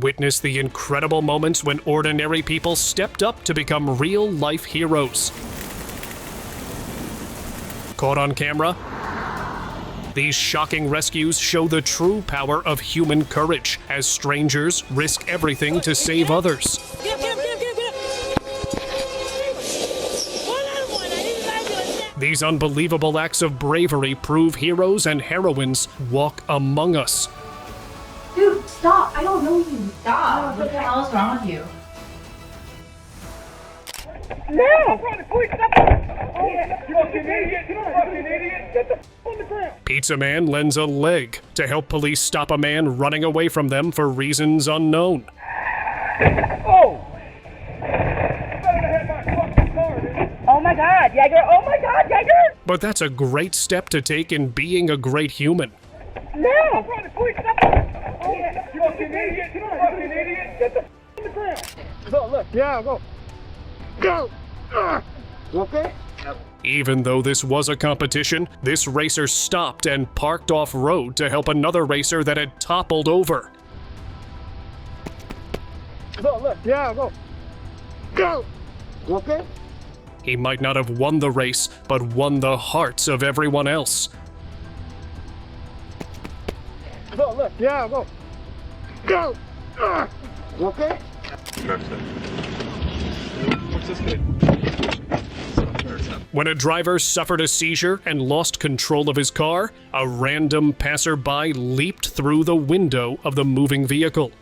Witness the incredible moments when ordinary people stepped up to become real-life heroes. Caught on camera, these shocking rescues show the true power of human courage as strangers risk everything to save others. These unbelievable acts of bravery prove heroes and heroines walk among us. Dude, stop! I don't know you. Stop! What the hell is wrong with you? No! You fucking idiot! You fucking idiot! Get the f on the ground! Pizza Man lends a leg to help police stop a man running away from them for reasons unknown. Oh! Oh my god, Jäger! Oh my god, Jäger! But that's a great step to take in being a great human. No! You fucking idiot! You fucking idiot! Get the f on the ground! Go, look. Yeah, go. Go! You okay? Even though this was a competition, this racer stopped and parked off-road to help another racer that had toppled over. Go, look. Yeah, go. Go! You okay? He might not have won the race, but won the hearts of everyone else. Go, look. Yeah, go. Go! You okay? When a driver suffered a seizure and lost control of his car, a random passerby leaped through the window of the moving vehicle.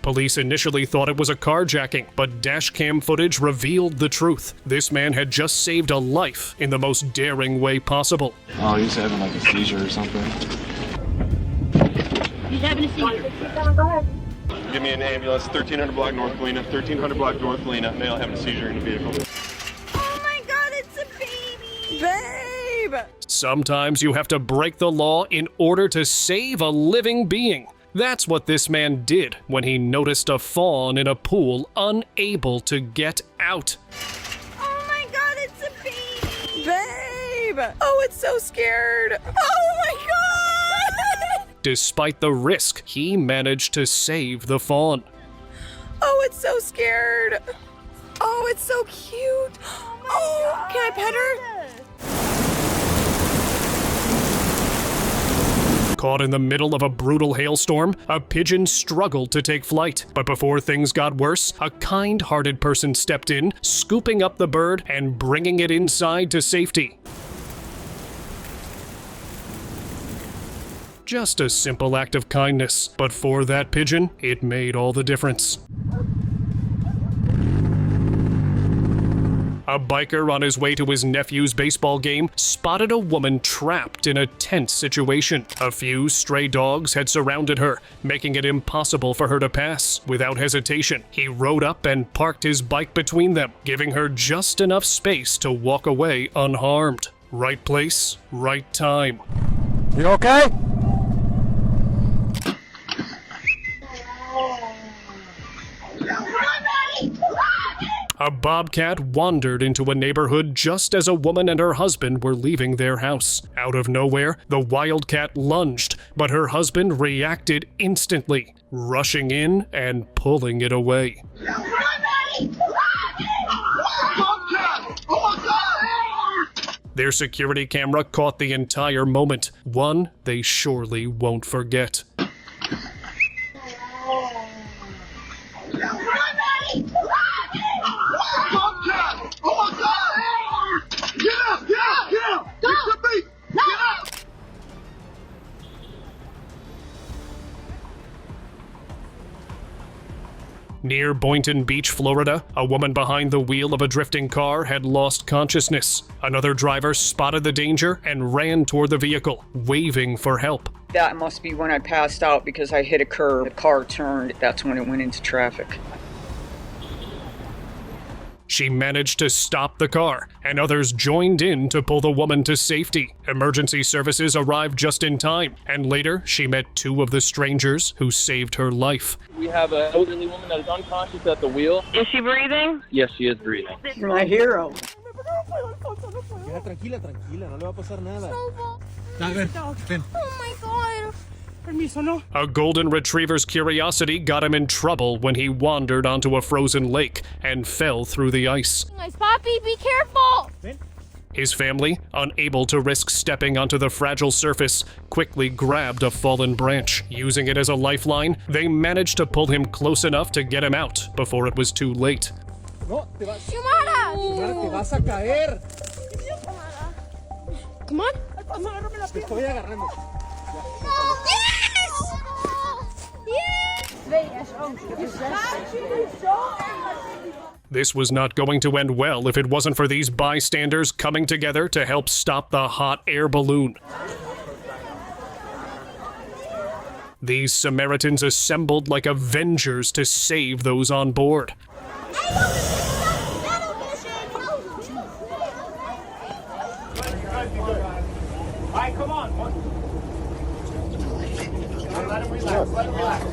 Police initially thought it was a carjacking, but dashcam footage revealed the truth. This man had just saved a life in the most daring way possible. Oh, he's having like a seizure or something. He's having a seizure. Go ahead. Give me an ambulance, 1300 block North Galena, 1300 block North Galena, male having a seizure in the vehicle. Oh my god, it's a baby! Babe! Sometimes you have to break the law in order to save a living being. That's what this man did when he noticed a fawn in a pool unable to get out. Oh my god, it's a baby! Babe! Oh, it's so scared! Oh my god! Despite the risk, he managed to save the fawn. Oh, it's so scared! Oh, it's so cute! Oh, can I pet her? Caught in the middle of a brutal hailstorm, a pigeon struggled to take flight. But before things got worse, a kind-hearted person stepped in, scooping up the bird and bringing it inside to safety. Just a simple act of kindness, but for that pigeon, it made all the difference. A biker on his way to his nephew's baseball game spotted a woman trapped in a tense situation. A few stray dogs had surrounded her, making it impossible for her to pass. Without hesitation, he rode up and parked his bike between them, giving her just enough space to walk away unharmed. Right place, right time. You okay? A bobcat wandered into a neighborhood just as a woman and her husband were leaving their house. Out of nowhere, the wildcat lunged, but her husband reacted instantly, rushing in and pulling it away. Their security camera caught the entire moment, one they surely won't forget. Near Boynton Beach, Florida, a woman behind the wheel of a drifting car had lost consciousness. Another driver spotted the danger and ran toward the vehicle, waving for help. That must be when I passed out because I hit a curb. The car turned. That's when it went into traffic. She managed to stop the car, and others joined in to pull the woman to safety. Emergency services arrived just in time, and later she met two of the strangers who saved her life. We have an elderly woman that is unconscious at the wheel. Is she breathing? Yes, she is breathing. You're my hero. Tranquila, tranquila, no le va a pasar nada. Oh my god. Permiso, no? A golden retriever's curiosity got him in trouble when he wandered onto a frozen lake and fell through the ice. Nice Poppy, be careful. His family, unable to risk stepping onto the fragile surface, quickly grabbed a fallen branch. Using it as a lifeline, they managed to pull him close enough to get him out before it was too late. No, te vas, Xiomara. te vas a caer. Come on. Te estoy agarrando. This was not going to end well if it wasn't for these bystanders coming together to help stop the hot air balloon. These Samaritans assembled like Avengers to save those on board. Alright, come on. Let him relax. Let him relax.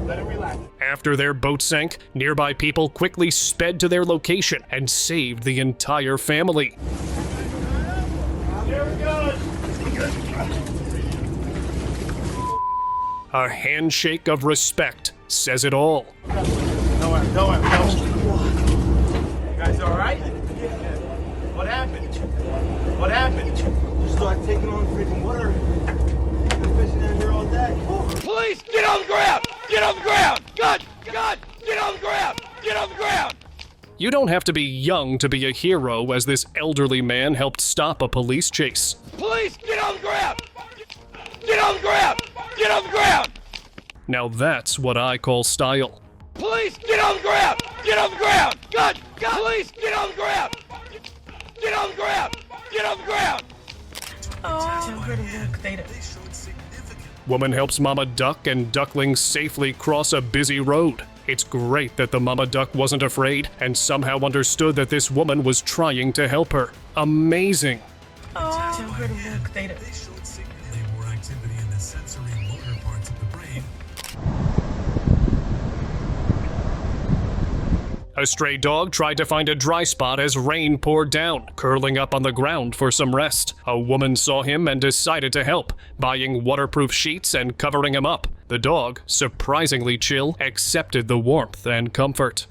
Let him relax. After their boat sank, nearby people quickly sped to their location and saved the entire family. There it goes. A handshake of respect says it all. Don't worry. You guys alright? What happened? What happened? Just started taking on freaking water. Been fishing down here all day. Police, get on the ground! Get on the ground! God! Get on the ground! Get on the ground! You don't have to be young to be a hero, as this elderly man helped stop a police chase. Police, get on the ground! Get on the ground! Get on the ground! Now that's what I call style. Police, get on the ground! Get on the ground! God! Police, get on the ground! Get on the ground! Get on the ground! Woman helps Mama Duck and ducklings safely cross a busy road. It's great that the Mama Duck wasn't afraid and somehow understood that this woman was trying to help her. Amazing. A stray dog tried to find a dry spot as rain poured down, curling up on the ground for some rest. A woman saw him and decided to help, buying waterproof sheets and covering him up. The dog, surprisingly chill, accepted the warmth and comfort.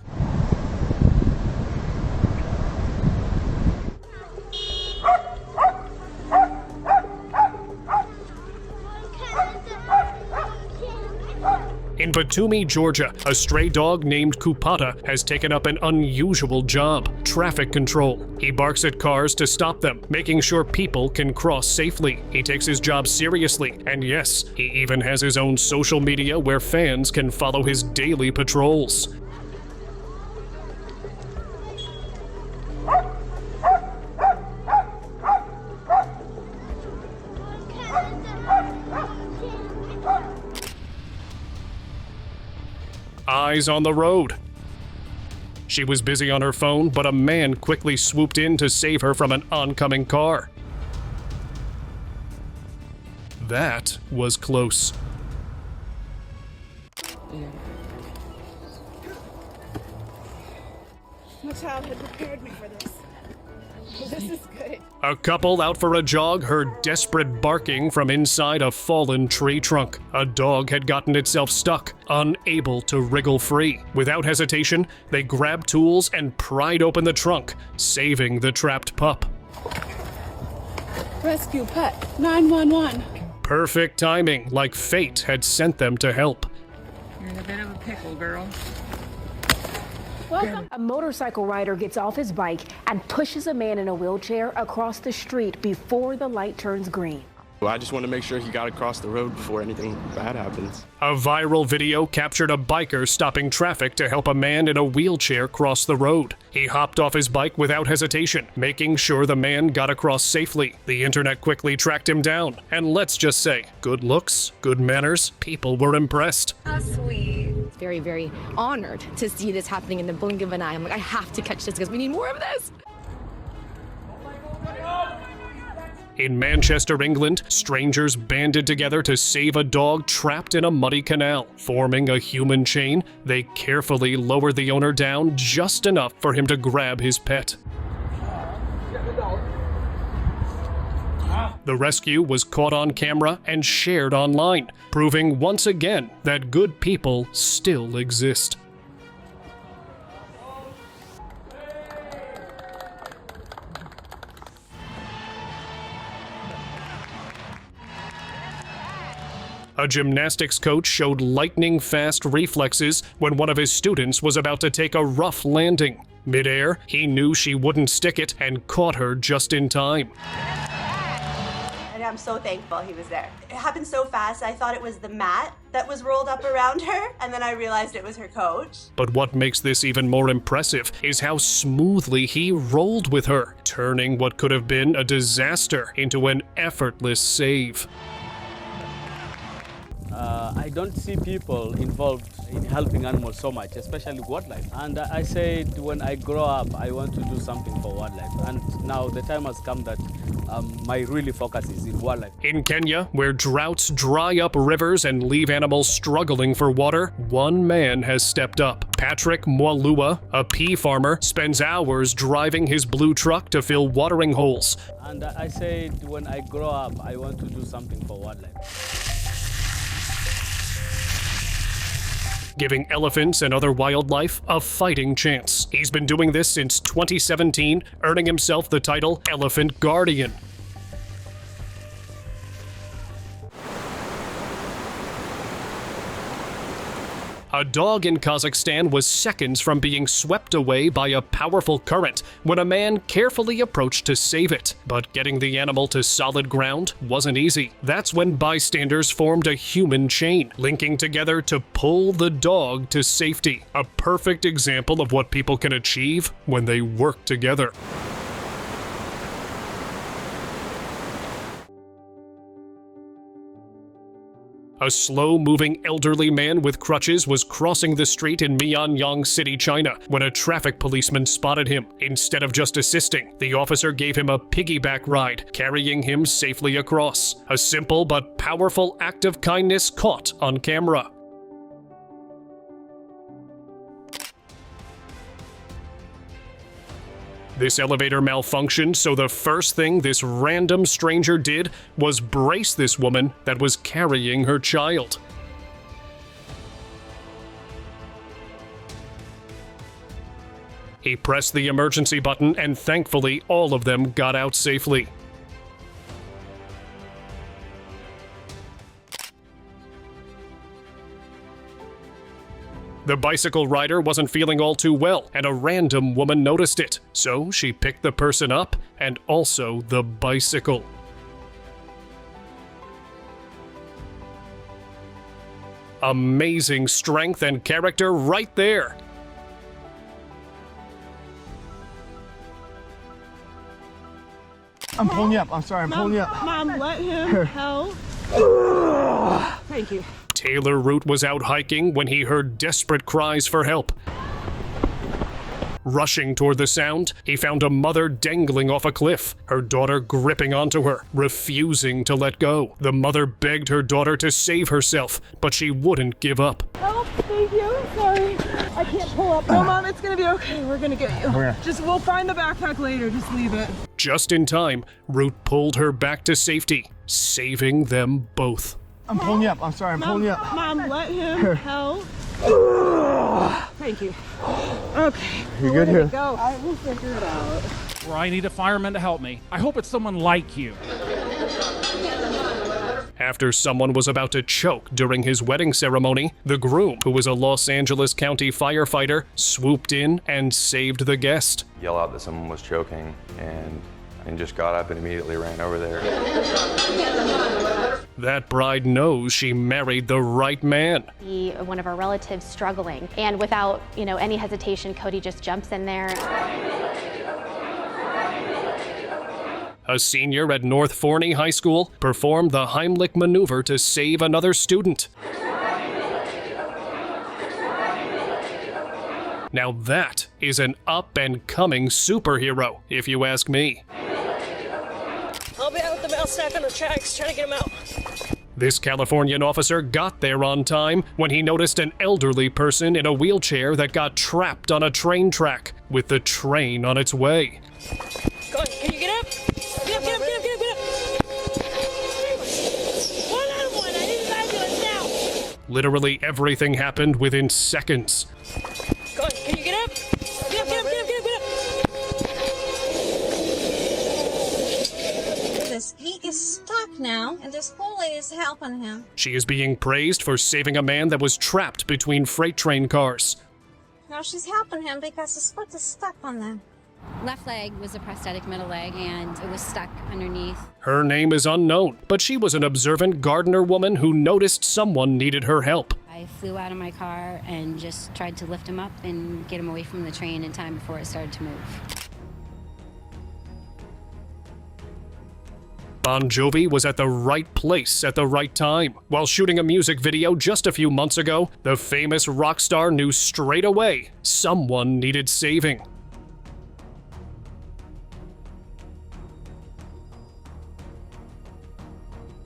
In Batumi, Georgia, a stray dog named Kupata has taken up an unusual job: traffic control. He barks at cars to stop them, making sure people can cross safely. He takes his job seriously, and yes, he even has his own social media where fans can follow his daily patrols. Eyes on the road. She was busy on her phone, but a man quickly swooped in to save her from an oncoming car. That was close. My childhood prepared me for this. This is good. A couple out for a jog heard desperate barking from inside a fallen tree trunk. A dog had gotten itself stuck, unable to wriggle free. Without hesitation, they grabbed tools and pried open the trunk, saving the trapped pup. Rescue pet 911. Perfect timing, like fate had sent them to help. You're in a bit of a pickle, girl. Welcome. A motorcycle rider gets off his bike and pushes a man in a wheelchair across the street before the light turns green. Well, I just want to make sure he got across the road before anything bad happens. A viral video captured a biker stopping traffic to help a man in a wheelchair cross the road. He hopped off his bike without hesitation, making sure the man got across safely. The internet quickly tracked him down. And let's just say, good looks, good manners, people were impressed. How sweet. Very, very honored to see this happening in the blink of an eye. I'm like, I have to catch this because we need more of this. In Manchester, England, strangers banded together to save a dog trapped in a muddy canal. Forming a human chain, they carefully lowered the owner down just enough for him to grab his pet. The rescue was caught on camera and shared online, proving once again that good people still exist. A gymnastics coach showed lightning-fast reflexes when one of his students was about to take a rough landing. Mid-air, he knew she wouldn't stick it and caught her just in time. And I'm so thankful he was there. It happened so fast, I thought it was the mat that was rolled up around her, and then I realized it was her coach. But what makes this even more impressive is how smoothly he rolled with her, turning what could have been a disaster into an effortless save. I don't see people involved in helping animals so much, especially wildlife. And I said when I grow up, I want to do something for wildlife. And now the time has come that my really focus is in wildlife. In Kenya, where droughts dry up rivers and leave animals struggling for water, one man has stepped up. Patrick Mwalua, a pea farmer, spends hours driving his blue truck to fill watering holes. And I said when I grow up, I want to do something for wildlife. Giving elephants and other wildlife a fighting chance. He's been doing this since 2017, earning himself the title Elephant Guardian. A dog in Kazakhstan was seconds from being swept away by a powerful current when a man carefully approached to save it. But getting the animal to solid ground wasn't easy. That's when bystanders formed a human chain, linking together to pull the dog to safety. A perfect example of what people can achieve when they work together. A slow-moving elderly man with crutches was crossing the street in Mianyang City, China, when a traffic policeman spotted him. Instead of just assisting, the officer gave him a piggyback ride, carrying him safely across. A simple but powerful act of kindness caught on camera. This elevator malfunctioned, so the first thing this random stranger did was brace this woman that was carrying her child. He pressed the emergency button, and thankfully all of them got out safely. The bicycle rider wasn't feeling all too well, and a random woman noticed it, so she picked the person up and also the bicycle. Amazing strength and character right there. I'm pulling you up. I'm sorry, I'm pulling you up. Mom, let him help. Thank you. Taylor Root was out hiking when he heard desperate cries for help. Rushing toward the sound, he found a mother dangling off a cliff, her daughter gripping onto her, refusing to let go. The mother begged her daughter to save herself, but she wouldn't give up. Help, thank you. Sorry. I can't pull up. No, Mom, it's gonna be okay. We're gonna get you. Okay. We'll find the backpack later. Just leave it. Just in time, Root pulled her back to safety, saving them both. I'm pulling you up. I'm sorry, I'm pulling you up. Mom, let him help. Thank you. Okay. You good here? Go. I will figure it out. Where I need a fireman to help me. I hope it's someone like you. After someone was about to choke during his wedding ceremony, the groom, who was a Los Angeles County firefighter, swooped in and saved the guest. Yell out that someone was choking, and just got up and immediately ran over there. That bride knows she married the right man. One of our relatives struggling, and without, any hesitation, Cody just jumps in there. A senior at North Forney High School performed the Heimlich maneuver to save another student. Now that is an up-and-coming superhero, if you ask me. I'll be out with the mouse snack on the tracks, trying to get him out. This Californian officer got there on time when he noticed an elderly person in a wheelchair that got trapped on a train track, with the train on its way. Go on, can you get up? Get up, get up, get up, get up, get up. Literally everything happened within seconds. Go on, can you get up? Get up, get up, get up, get up, get up! He is stuck now, and this poor lady is helping him. She is being praised for saving a man that was trapped between freight train cars. Now she's helping him because his foot is stuck on them. Left leg was a prosthetic middle leg, and it was stuck underneath. Her name is unknown, but she was an observant Gardner woman who noticed someone needed her help. I flew out of my car and just tried to lift him up and get him away from the train in time before it started to move. Bon Jovi was at the right place at the right time. While shooting a music video just a few months ago, the famous rock star knew straight away someone needed saving.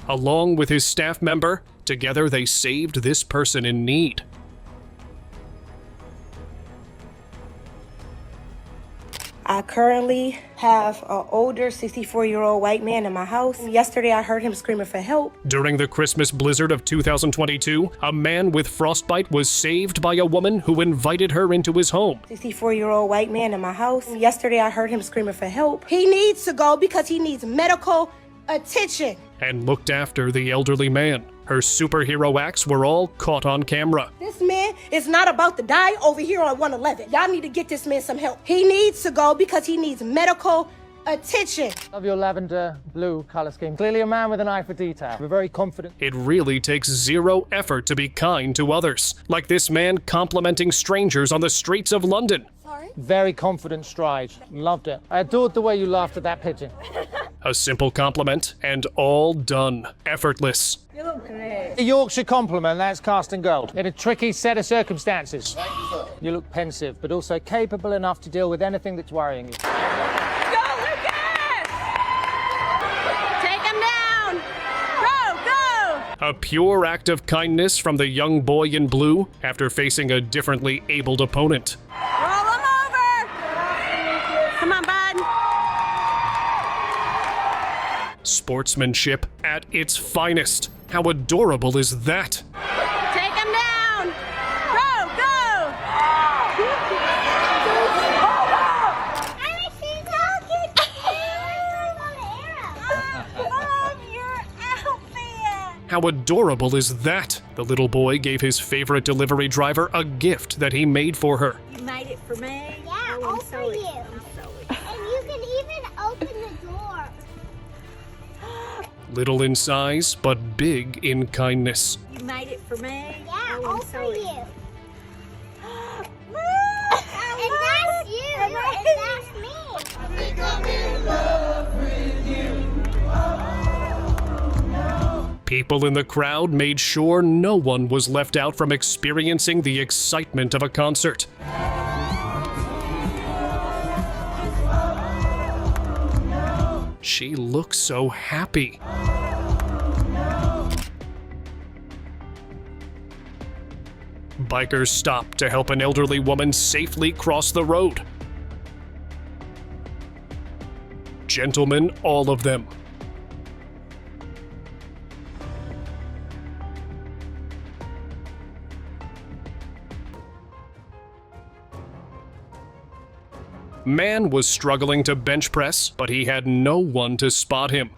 Along with his staff member, together they saved this person in need. I currently have an older 64-year-old white man in my house. Yesterday, I heard him screaming for help. During the Christmas blizzard of 2022, a man with frostbite was saved by a woman who invited her into his home. 64-year-old white man in my house. Yesterday, I heard him screaming for help. He needs to go because he needs medical attention. And looked after the elderly man. Her superhero acts were all caught on camera. This man is not about to die over here on 111. Y'all need to get this man some help. He needs to go because he needs medical attention. Love your lavender blue color scheme. Clearly a man with an eye for detail. We're very confident. It really takes zero effort to be kind to others. Like this man complimenting strangers on the streets of London. Sorry? Very confident stride. Loved it. I adored the way you laughed at that pigeon. A simple compliment, and all done. Effortless. You look great. A Yorkshire compliment, that's casting gold. In a tricky set of circumstances. Thank you, sir. You look pensive, but also capable enough to deal with anything that's worrying you. Go, Lucas! Take him down! Go! A pure act of kindness from the young boy in blue after facing a differently abled opponent. Roll him over! Come on, bud. Sportsmanship at its finest. How adorable is that? Take him down! How adorable is that? The little boy gave his favorite delivery driver a gift that he made for her. You made it for me? Yeah, all for you. And you can even open the door. Little in size, but big in kindness. You made it for me? Yeah, all for you. And that's you. And that's me. I think I'm in love with you. People in the crowd made sure no one was left out from experiencing the excitement of a concert. She looks so happy. Bikers stopped to help an elderly woman safely cross the road. Gentlemen, all of them. Man was struggling to bench press, but he had no one to spot him.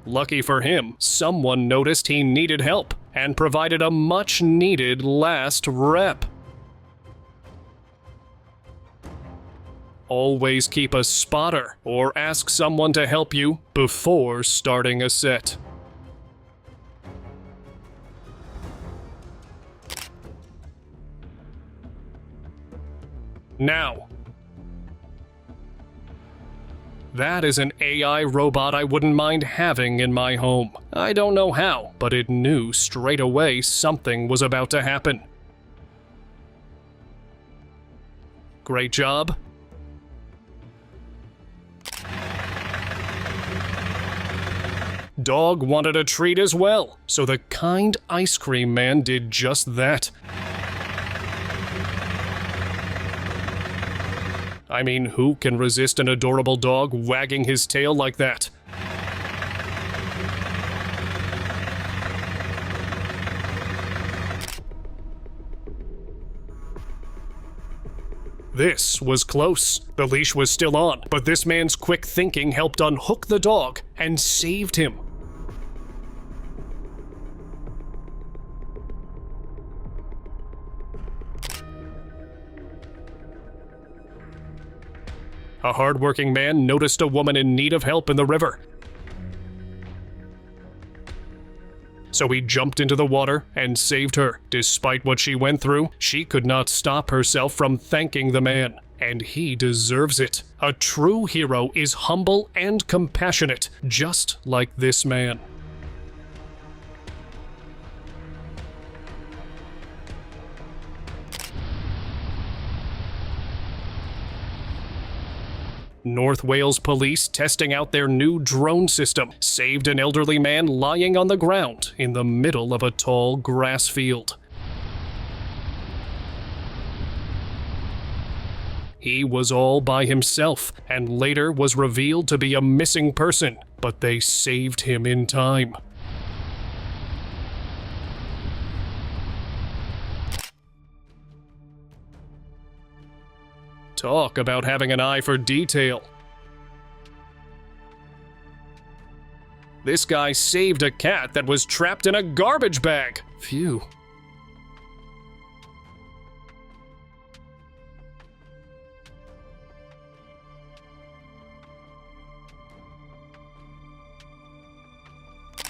Lucky for him, someone noticed he needed help and provided a much-needed last rep. Always keep a spotter or ask someone to help you before starting a set. Now, that is an AI robot I wouldn't mind having in my home. I don't know how, but it knew straight away something was about to happen. Great job. Dog wanted a treat as well, so the kind ice cream man did just that. I mean, who can resist an adorable dog wagging his tail like that? This was close. The leash was still on, but this man's quick thinking helped unhook the dog and saved him. A hardworking man noticed a woman in need of help in the river. So he jumped into the water and saved her. Despite what she went through, she could not stop herself from thanking the man. And he deserves it. A true hero is humble and compassionate, just like this man. North Wales police testing out their new drone system saved an elderly man lying on the ground in the middle of a tall grass field. He was all by himself and later was revealed to be a missing person, but they saved him in time. Talk about having an eye for detail. This guy saved a cat that was trapped in a garbage bag. Phew.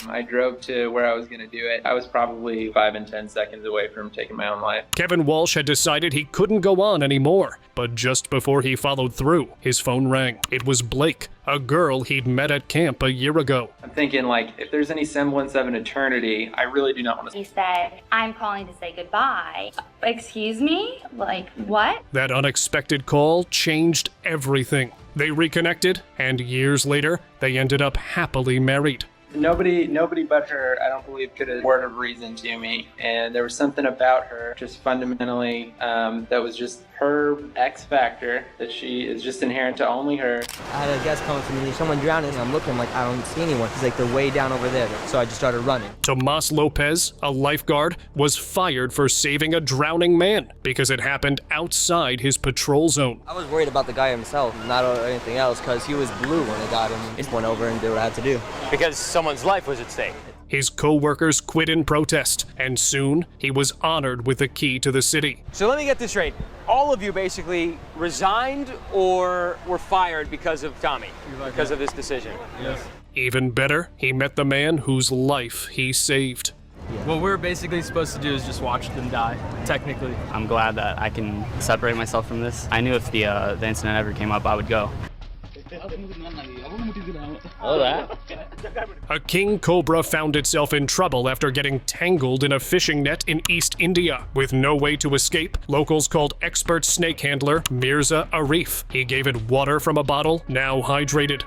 I drove to where I was going to do it. I was probably 5 and 10 seconds away from taking my own life. Kevin Walsh had decided he couldn't go on anymore, but just before he followed through, his phone rang. It was Blake, a girl he'd met at camp a year ago. I'm thinking, like, if there's any semblance of an eternity, I really do not want to. He said, "I'm calling to say goodbye." Excuse me? Like, what? That unexpected call changed everything. They reconnected, and years later, they ended up happily married. Nobody but her, I don't believe, could have word of reason to me. And there was something about her, just fundamentally, that was just her X factor, that she is just inherent to only her. I had a guest coming to me, someone drowning, and I'm looking like, I don't see anyone. He's like, they're way down over there. So I just started running. Tomas Lopez, a lifeguard, was fired for saving a drowning man because it happened outside his patrol zone. I was worried about the guy himself, not anything else, because he was blue when they got him. He just went over and did what I had to do. Because someone's life was at stake. His co-workers quit in protest, and soon he was honored with the key to the city. So let me get this straight. All of you basically resigned or were fired because of Tommy, because of this decision. Yes. Even better, he met the man whose life he saved. What we're basically supposed to do is just watch them die, technically. I'm glad that I can separate myself from this. I knew if the incident ever came up, I would go. A king cobra found itself in trouble after getting tangled in a fishing net in East India. With no way to escape, locals called expert snake handler Mirza Arif. He gave it water from a bottle, now hydrated.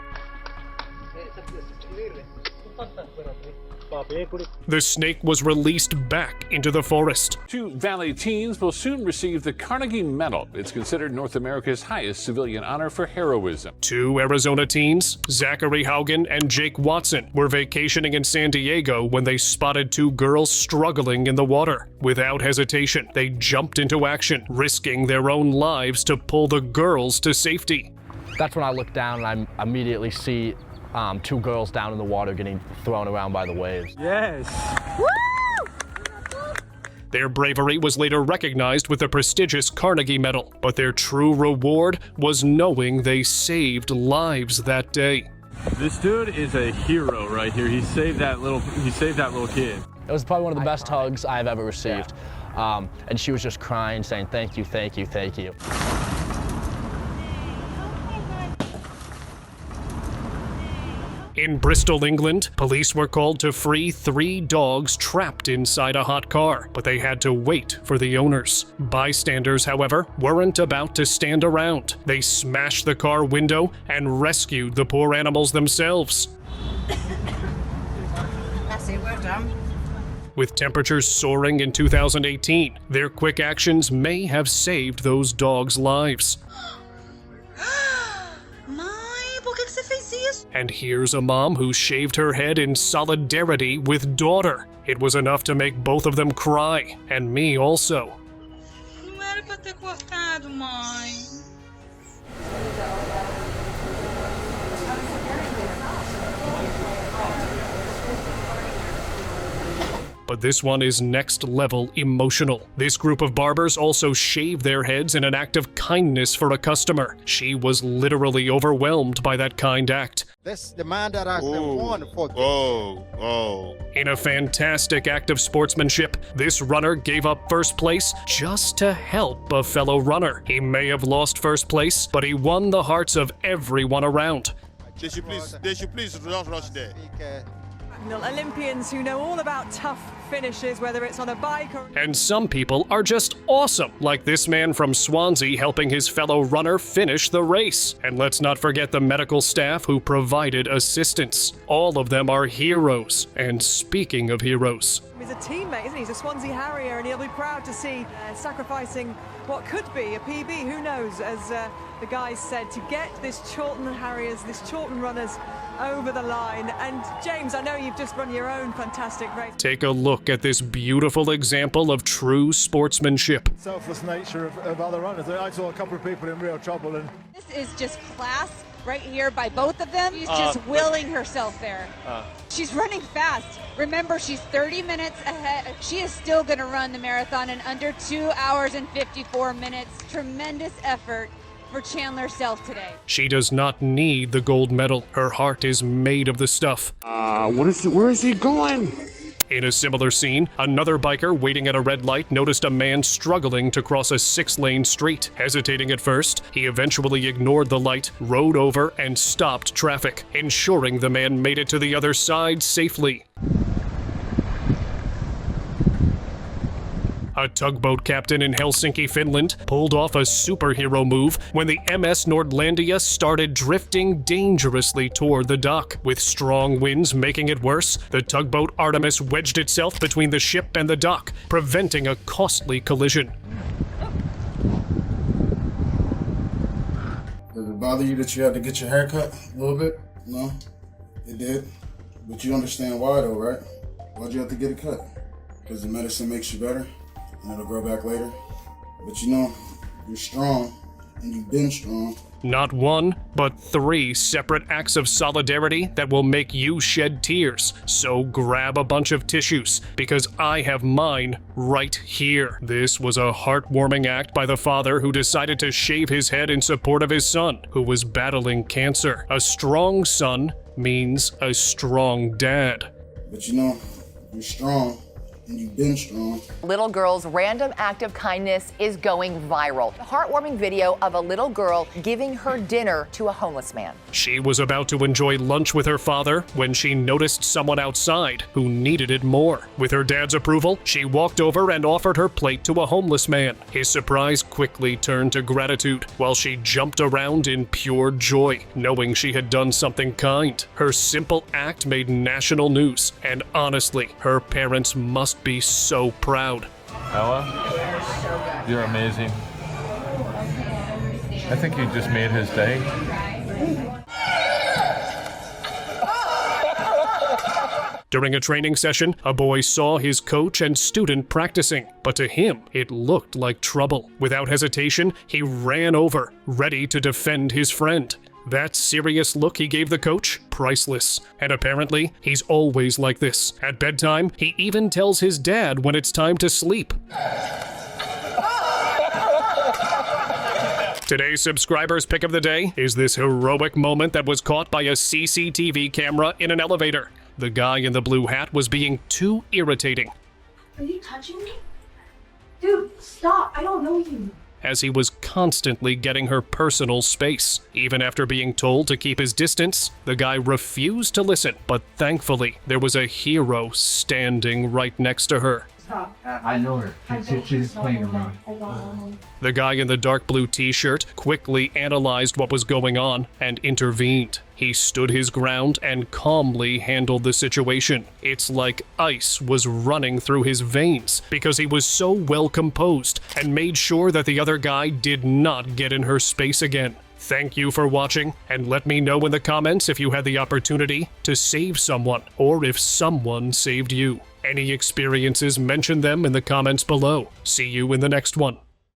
The snake was released back into the forest. 2 Valley teens will soon receive the Carnegie Medal. It's considered North America's highest civilian honor for heroism. 2 Arizona teens, Zachary Haugen and Jake Watson, were vacationing in San Diego when they spotted 2 girls struggling in the water. Without hesitation, they jumped into action, risking their own lives to pull the girls to safety. That's when I look down and I immediately see 2 girls down in the water getting thrown around by the waves. Yes. Their bravery was later recognized with the prestigious Carnegie Medal, but their true reward was knowing they saved lives that day. This dude is a hero right here. He saved that little kid. It was probably one of the best hugs I've ever received. And she was just crying, saying, "Thank you, thank you, thank you." In Bristol, England, police were called to free 3 dogs trapped inside a hot car, but they had to wait for the owners. Bystanders, however, weren't about to stand around. They smashed the car window and rescued the poor animals themselves. That's it, we're done. With temperatures soaring in 2018, their quick actions may have saved those dogs' lives. And here's a mom who shaved her head in solidarity with daughter. It was enough to make both of them cry, and me also. Não era pra ter cortado. Never mind. But this one is next level emotional. This group of barbers also shaved their heads in an act of kindness for a customer. She was literally overwhelmed by that kind act. That's the man that I wanted for. In a fantastic act of sportsmanship, this runner gave up first place just to help a fellow runner. He may have lost first place, but he won the hearts of everyone around. They should please not rush there. Olympians who know all about tough finishes, whether it's on a bike or... And some people are just awesome, like this man from Swansea helping his fellow runner finish the race. And let's not forget the medical staff who provided assistance. All of them are heroes. And speaking of heroes... He's a teammate, isn't he? He's a Swansea Harrier, and he'll be proud to see sacrificing what could be a PB, who knows, as the guys said, to get this Chorlton Harriers, this Chorlton runners over the line. And James, I know you've just run your own fantastic race. Take a look at this beautiful example of true sportsmanship. Selfless nature of other runners. I saw a couple of people in real trouble. And This is just class right here by both of them. She's just willing herself there. She's running fast. Remember, she's 30 minutes ahead. She is still going to run the marathon in under 2 hours and 54 minutes. Tremendous effort for Chandler Self today. She does not need the gold medal. Her heart is made of the stuff. Where is he going? In a similar scene, another biker waiting at a red light noticed a man struggling to cross a 6-lane street. Hesitating at first, he eventually ignored the light, rode over, and stopped traffic, ensuring the man made it to the other side safely. A tugboat captain in Helsinki, Finland, pulled off a superhero move when the MS Nordlandia started drifting dangerously toward the dock. With strong winds making it worse, the tugboat Artemis wedged itself between the ship and the dock, preventing a costly collision. Does it bother you that you had to get your hair cut a little bit? No? It did? But you understand why though, right? Why'd you have to get it cut? Because the medicine makes you better? And it'll grow back later. But you know, you're strong, and you've been strong. Not one, but 3 separate acts of solidarity that will make you shed tears. So grab a bunch of tissues, because I have mine right here. This was a heartwarming act by the father who decided to shave his head in support of his son, who was battling cancer. A strong son means a strong dad. But you know, you're strong. And you've been strong. Little girl's random act of kindness is going viral. A heartwarming video of a little girl giving her dinner to a homeless man. She was about to enjoy lunch with her father when she noticed someone outside who needed it more. With her dad's approval, she walked over and offered her plate to a homeless man. His surprise quickly turned to gratitude, while she jumped around in pure joy, knowing she had done something kind. Her simple act made national news, and honestly, her parents must be so proud. Ella, you're amazing. I think you just made his day. During a training session, a boy saw his coach and student practicing, but to him, it looked like trouble. Without hesitation, he ran over, ready to defend his friend. That serious look he gave the coach, priceless. And apparently, he's always like this. At bedtime, he even tells his dad when it's time to sleep. Today's subscribers' pick of the day is this heroic moment that was caught by a CCTV camera in an elevator. The guy in the blue hat was being too irritating. Are you touching me? Dude, stop. I don't know you. As he was constantly getting her personal space. Even after being told to keep his distance, the guy refused to listen, but thankfully, there was a hero standing right next to her. I know her. She's playing around. The guy in the dark blue t-shirt quickly analyzed what was going on and intervened. He stood his ground and calmly handled the situation. It's like ice was running through his veins because he was so well composed and made sure that the other guy did not get in her space again. Thank you for watching, and let me know in the comments if you had the opportunity to save someone or if someone saved you. Any experiences, mention them in the comments below. See you in the next one.